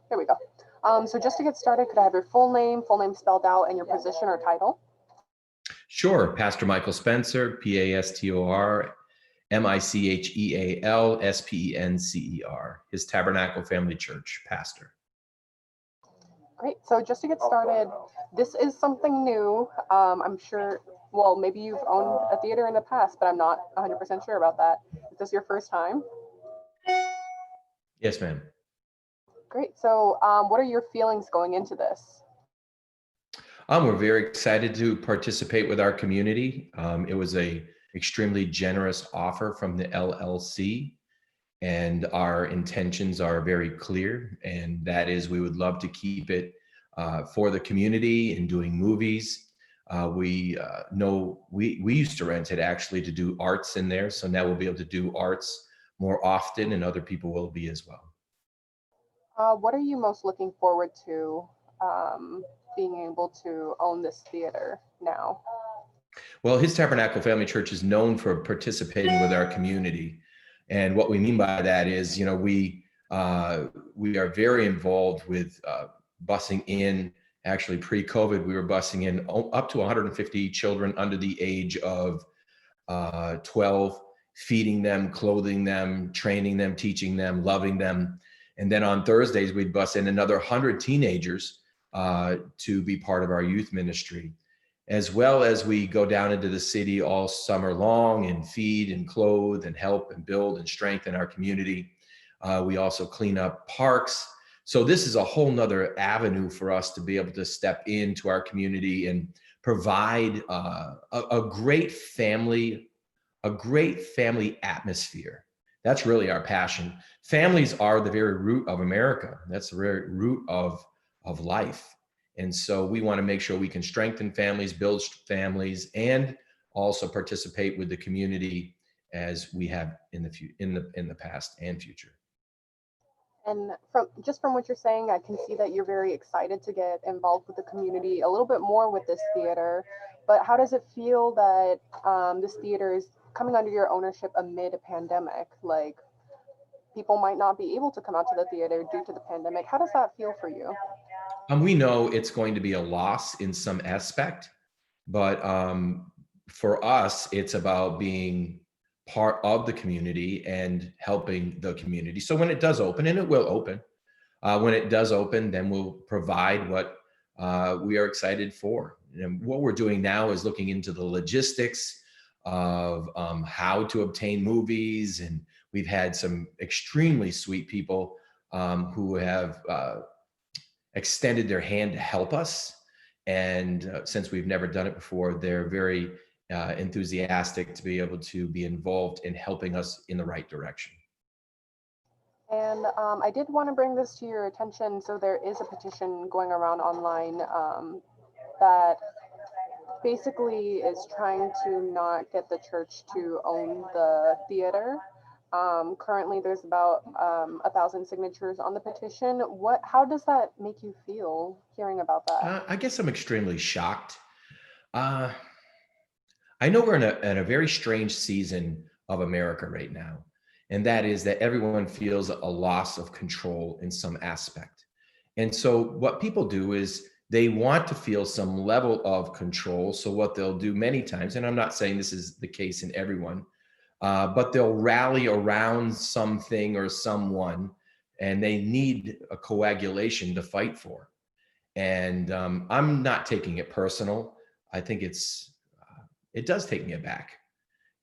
There we go. So just to get started, could I have your full name spelled out, and your position or title? Sure. Pastor Michael Spencer, Pastor Michael Spencer, His Tabernacle Family Church, pastor. Great. So just to get started, this is something new. I'm sure, well, maybe you've owned a theater in the past, but I'm not 100% sure about that. Is this your first time? Yes, ma'am. Great. So what are your feelings going into this? We're very excited to participate with our community. It was a extremely generous offer from the LLC, and our intentions are very clear, and that is we would love to keep it for the community and doing movies. We know we used to rent it actually to do arts in there, so now we'll be able to do arts more often, and other people will be as well. What are you most looking forward to being able to own this theater now? Well, His Tabernacle Family Church is known for participating with our community. And what we mean by that is, we are very involved with busing in. Actually, pre-COVID, we were busing in up to 150 children under the age of 12, feeding them, clothing them, training them, teaching them, loving them. And then on Thursdays, we'd bus in another 100 teenagers to be part of our youth ministry, as well as we go down into the city all summer long and feed and clothe and help and build and strengthen our community. We also clean up parks. So this is a whole nother avenue for us to be able to step into our community and provide a great family atmosphere. That's really our passion. Families are the very root of America. That's the very root of life. And so we want to make sure we can strengthen families, build families, and also participate with the community as we have in the past and future. And from what you're saying, I can see that you're very excited to get involved with the community a little bit more with this theater. But how does it feel that this theater is coming under your ownership amid a pandemic? Like, people might not be able to come out to the theater due to the pandemic. How does that feel for you? We know it's going to be a loss in some aspect, but for us, it's about being part of the community and helping the community. So when it does open, and it will open, when it does open, then we'll provide what we are excited for. And what we're doing now is looking into the logistics of how to obtain movies. And we've had some extremely sweet people who have extended their hand to help us. And since we've never done it before, they're very enthusiastic to be able to be involved in helping us in the right direction. And I did want to bring this to your attention. So there is a petition going around online that basically is trying to not get the church to own the theater. Currently, there's about 1,000 signatures on the petition. How does that make you feel hearing about that? I guess I'm extremely shocked. I know we're in a very strange season of America right now, and that is that everyone feels a loss of control in some aspect. And so what people do is they want to feel some level of control. So what they'll do many times, and I'm not saying this is the case in everyone, but they'll rally around something or someone, and they need a coagulation to fight for. And I'm not taking it personal. I think it does take me aback.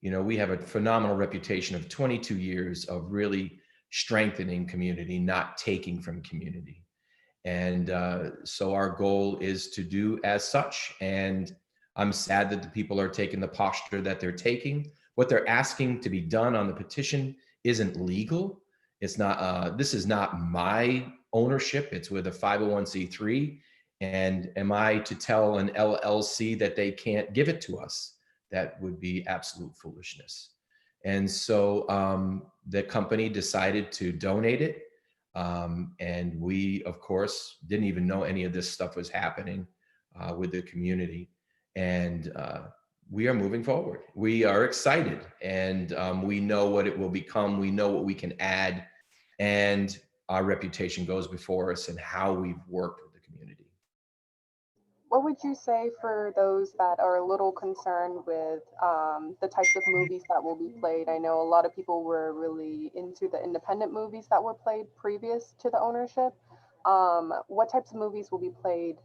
We have a phenomenal reputation of 22 years of really strengthening community, not taking from community. And so our goal is to do as such. And I'm sad that the people are taking the posture that they're taking. What they're asking to be done on the petition isn't legal. It's not, this is not my ownership. It's with a 501c3. And am I to tell an LLC that they can't give it to us? That would be absolute foolishness. And so the company decided to donate it. And we, of course, didn't even know any of this stuff was happening with the community. And we are moving forward. We are excited, and we know what it will become. We know what we can add. And our reputation goes before us and how we've worked with the community. What would you say for those that are a little concerned with the types of movies that will be played? I know a lot of people were really into the independent movies that were played previous to the ownership. What types of movies will be played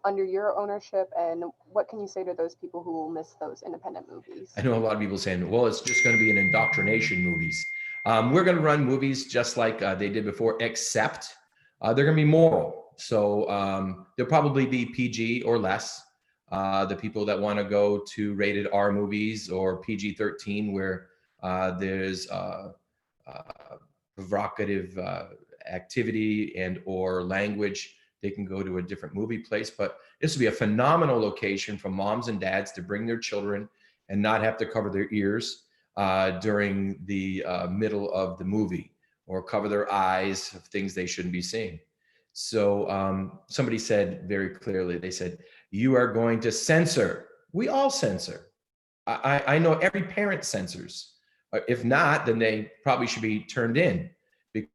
under your ownership, and what can you say to those people who will miss those independent movies? I know a lot of people saying, well, it's just going to be an indoctrination movies. We're going to run movies just like they did before, except they're going to be moral. So they'll probably be PG or less. The people that want to go to rated R movies or PG-13, where there's provocative activity and or language, they can go to a different movie place. But this will be a phenomenal location for moms and dads to bring their children and not have to cover their ears during the middle of the movie, or cover their eyes of things they shouldn't be seeing. So somebody said very clearly, they said, you are going to censor. We all censor. I know every parent censors. If not, then they probably should be turned in. Because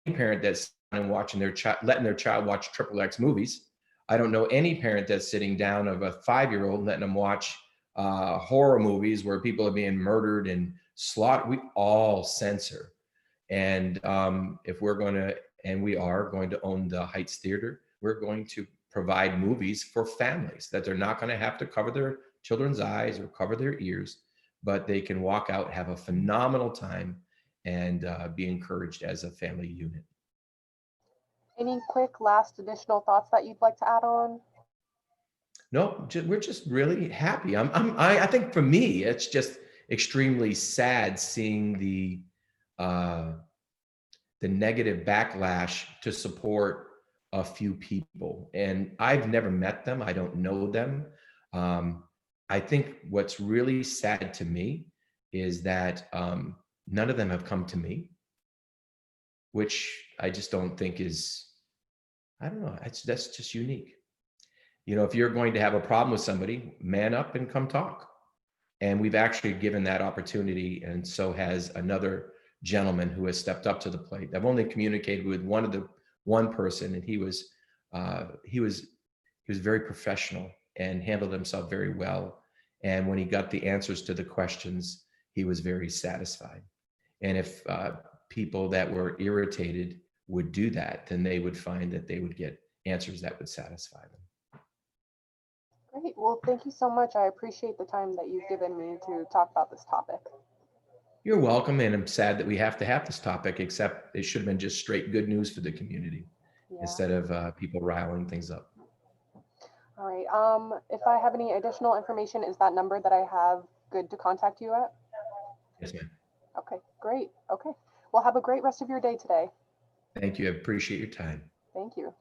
any parent that's watching their child, letting their child watch XXX movies. I don't know any parent that's sitting down of a 5-year-old letting them watch horror movies where people are being murdered and slaughtered. We all censor. And if we're going to, and we are going to own the Heights Theater, we're going to provide movies for families that they're not going to have to cover their children's eyes or cover their ears, but they can walk out, have a phenomenal time, and be encouraged as a family unit. Any quick last additional thoughts that you'd like to add on? No, we're just really happy. I think for me, it's just extremely sad seeing the negative backlash to support a few people. And I've never met them. I don't know them. I think what's really sad to me is that none of them have come to me, which I just don't think is, I don't know, that's just unique. You know, if you're going to have a problem with somebody, man up and come talk. And we've actually given that opportunity, and so has another gentleman who has stepped up to the plate. I've only communicated with one person, and he was very professional and handled himself very well. And when he got the answers to the questions, he was very satisfied. And if people that were irritated would do that, then they would find that they would get answers that would satisfy them. Great. Well, thank you so much. I appreciate the time that you've given me to talk about this topic. You're welcome, and I'm sad that we have to have this topic, except it should have been just straight good news for the community instead of people riling things up. All right. If I have any additional information, is that number that I have good to contact you at? Yes, ma'am. Okay, great. Okay. Well, have a great rest of your day today. Thank you. I appreciate your time. Thank you.